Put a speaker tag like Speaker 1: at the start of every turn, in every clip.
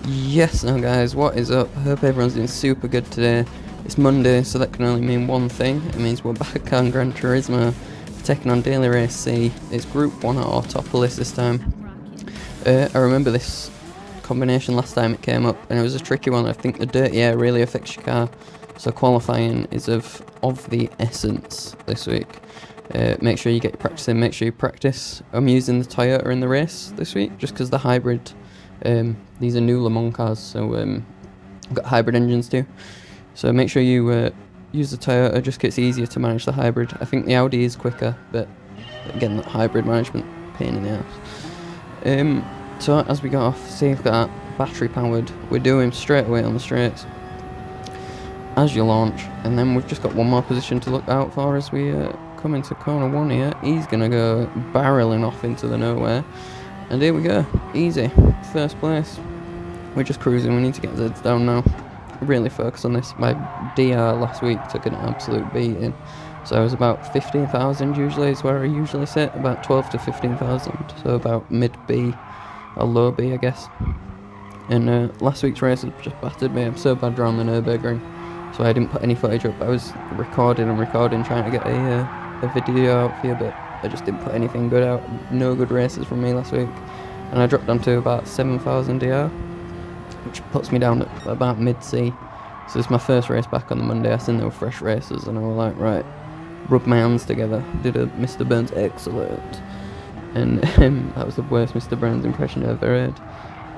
Speaker 1: Yes, now guys, what is up? I hope everyone's doing super good today. It's Monday, so that can only mean one thing. It means we're back on Gran Turismo, taking on Daily Race C. It's Group 1 at Autopolis this time. I remember this combination last time it came up, and it was a tricky one. I think the dirty air really affects your car, so qualifying is of the essence this week. Make sure you get your practice in, make sure you practice. I'm using the Toyota in the race this week, just because the hybrid, these are new Le Mans cars, so I've got hybrid engines too. So make sure you use the Toyota, just 'cause it's easier to manage the hybrid. I think the Audi is quicker, but again, that hybrid management, pain in the ass. So as we got off, safeguard, battery powered, we're doing straight away on the straights as you launch, and then we've just got one more position to look out for as we come into corner 1 here. He's gonna go barreling off into the nowhere, and here we go, easy, first place. We're just cruising, we need to get Zeds down now, really focus on this. My DR last week took an absolute beating, so I was about 15,000 usually is where I usually sit, about 12 to 15,000, so about mid B or low B I guess. And last week's race has just battered me. I'm so bad around the Nürburgring, so I didn't put any footage up. I was recording, trying to get a video out for you, but I just didn't put anything good out. No good races from me last week, and I dropped down to about 7,000 DR, which puts me down at about mid C. So this is my first race back on the Monday. I seen there were fresh races, and I was like, right, rub my hands together, did a Mr. Burns excellent, and that was the worst Mr. Burns impression I've ever heard,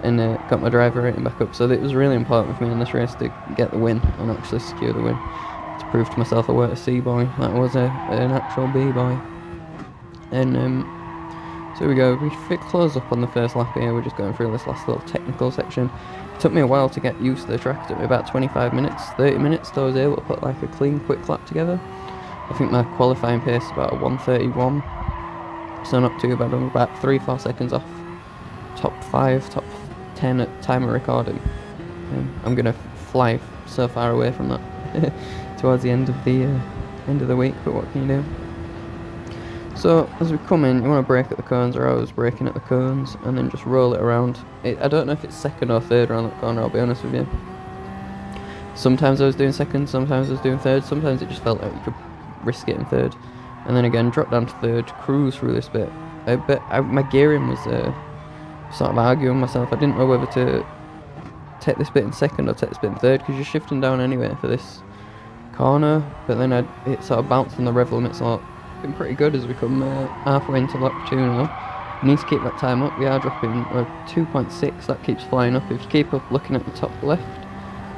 Speaker 1: and got my driver rating back up. So it was really important for me in this race to get the win and actually secure the win, to prove to myself I weren't a C boy, that was an actual B boy. And so here we go, we close up on the first lap here. We're just going through this last little technical section. It took me a while to get used to the track. It took me about 25 minutes, 30 minutes till I was able to put like a clean quick lap together. I think my qualifying pace is about a 1:31, so not too bad. I'm about 3-4 seconds off top 5, top 10 at time of recording. I'm gonna fly so far away from that towards the end of the week, but what can you do? So as we come in, you want to brake at the cones, or I was braking at the cones, and then just roll it around. I don't know if it's second or third around that corner, I'll be honest with you. Sometimes I was doing second, sometimes I was doing third, sometimes it just felt like you could risk it in third. And then again, drop down to third, cruise through this bit. My gearing was sort of arguing myself. I didn't know whether to take this bit in second or take this bit in third, because you're shifting down anyway for this corner. But then it sort of bounced on the rev limit, so been pretty good as we come halfway into lap 2 now. We need to keep that time up. We are dropping 2.6, that keeps flying up. If you keep up looking at the top left,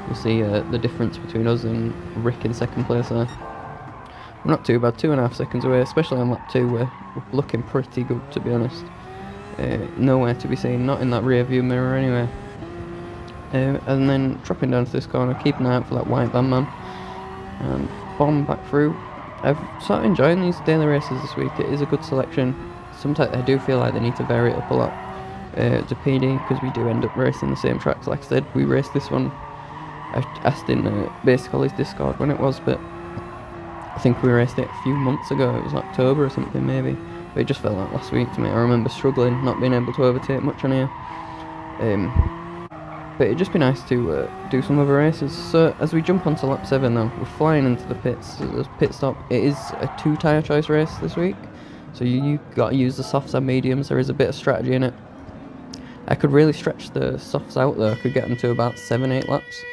Speaker 1: you'll see the difference between us and Rick in second place there. We're not too bad, 2.5 seconds away, especially on lap 2 we're looking pretty good, to be honest. Nowhere to be seen, not in that rear view mirror anyway. And then dropping down to this corner, keep an eye out for that white van man, and bomb back through. I've sort of enjoying these daily races this week. It is a good selection. Sometimes I do feel like they need to vary it up a lot to PD, because we do end up racing the same tracks. Like I said, we raced this one, I asked in Basic Ollie's Discord when it was, but I think we raced it a few months ago. It was October or something maybe, but it just felt like last week to me. I remember struggling, not being able to overtake much on here. But it'd just be nice to do some other races. So as we jump onto lap 7 now, we're flying into the pits. So there's pit stop. It is a 2 tyre choice race this week, so you got to use the softs and mediums. There is a bit of strategy in it. I could really stretch the softs out though. I could get them to about 7-8 laps.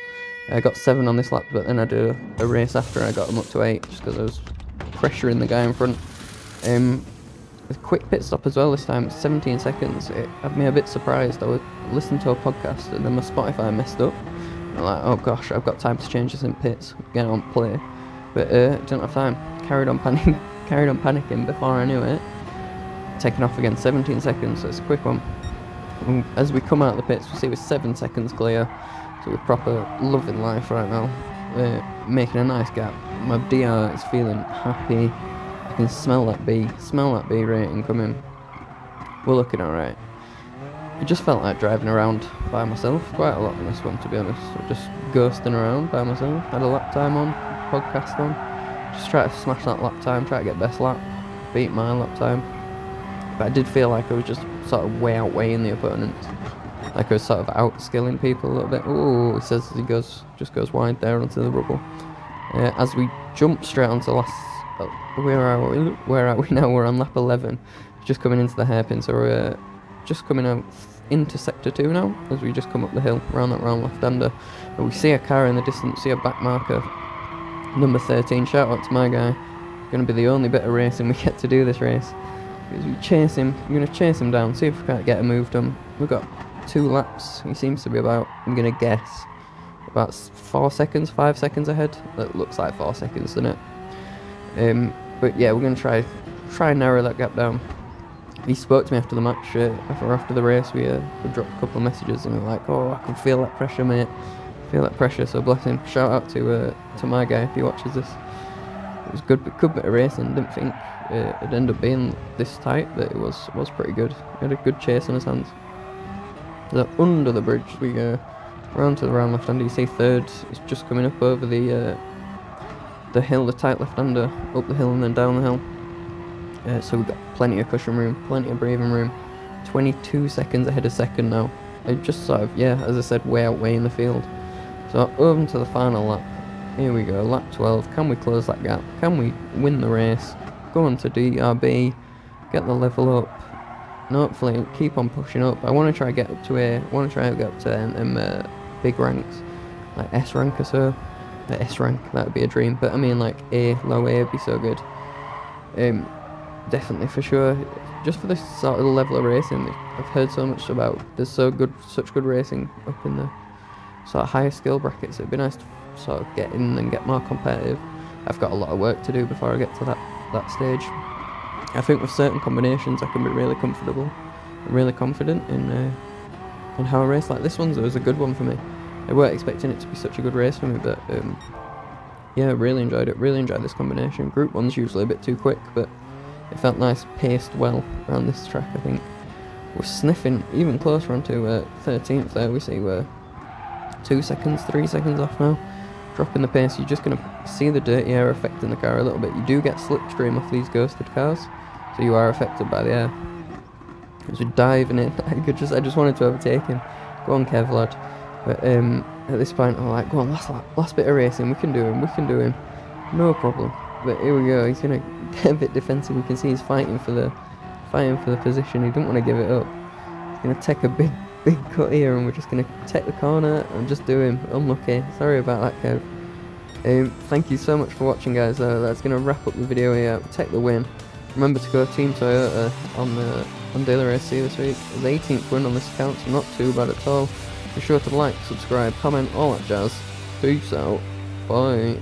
Speaker 1: I got 7 on this lap, but then I did a race after I got them up to 8, just because I was pressuring the guy in front. A quick pit stop as well this time, 17 seconds. It had me a bit surprised. I was listening to a podcast and then my Spotify messed up. I'm like, oh gosh, I've got time to change this in pits, get on play. But didn't have time. Carried on panicking before I knew it. Taking off again, 17 seconds, so it's a quick one. And as we come out of the pits, we see we're 7 seconds clear. So we're proper loving life right now. Making a nice gap. My DR is feeling happy. I can smell that B rating coming. We're looking alright. It just felt like driving around by myself quite a lot on this one, to be honest. Just ghosting around by myself. Had a lap time on, podcast on. Just try to smash that lap time, try to get best lap, beat my lap time. But I did feel like I was just sort of way outweighing the opponents. like I was sort of outskilling people a little bit. Oh, he says as he just goes wide there onto the rubble. As we jump straight onto last, where are we now? We're on lap 11, just coming into the hairpin. So we're just coming out into sector 2 now, as we just come up the hill, round that round left-hander. And we see a car in the distance, see a back marker, number 13. Shout out to my guy. Going to be the only bit of racing we get to do this race. Because we chase him, we're going to chase him down, see if we can't get a move done. We've got 2 laps. He seems to be about, I'm going to guess, about 4 seconds, 5 seconds ahead. That looks like 4 seconds, doesn't it? But yeah, we're going to try and narrow that gap down. He spoke to me after the match, after the race. We dropped a couple of messages and we were like, oh, I can feel that pressure, mate. Feel that pressure, so bless him. Shout out to my guy if he watches this. It was good bit of racing. Didn't think it'd end up being this tight, but it was pretty good. He had a good chase on his hands. So under the bridge, we go round to the round left-hander. You see third is just coming up over the hill, the tight left-hander, up the hill and then down the hill. So we've got plenty of cushion room, plenty of breathing room. 22 seconds ahead of second now. I just sort of, yeah, as I said, way in the field. So over to the final lap. Here we go, lap 12. Can we close that gap? Can we win the race? Go on to DRB, get the level up, and hopefully keep on pushing up. I want to try to get up to big ranks, like S rank or so. S rank, that would be a dream. But I mean, like low A would be so good. Definitely for sure. Just for this sort of level of racing, I've heard so much about. There's such good racing up in the sort of higher skill brackets. It'd be nice to sort of get in and get more competitive. I've got a lot of work to do before I get to that stage. I think with certain combinations I can be really comfortable, really confident in how I race. Like this one was a good one for me. I weren't expecting it to be such a good race for me, but yeah, really enjoyed it. Really enjoyed this combination. Group 1's usually a bit too quick, but it felt nice, paced well around this track. I think we're sniffing even closer onto 13th there. We see we're 2 seconds, 3 seconds off now. Dropping the pace, you're just going to see the dirty air affecting the car a little bit. You do get slipstream off these ghosted cars, so you are affected by the air. As we're diving in, I just wanted to overtake him. Go on, Kev, lad. But at this point, I'm like, go on, last bit of racing. We can do him. No problem. But here we go. He's going to get a bit defensive. We can see he's fighting for the position. He didn't want to give it up. He's going to take a big cut here, and we're just going to take the corner and just do him. Unlucky. Sorry about that, Kev. Thank you so much for watching, guys. That's going to wrap up the video here. Take the win. Remember to go Team Toyota on Daily Race C this week. His 18th win on this account, so not too bad at all. Be sure to like, subscribe, comment, all that jazz. Peace out. Bye.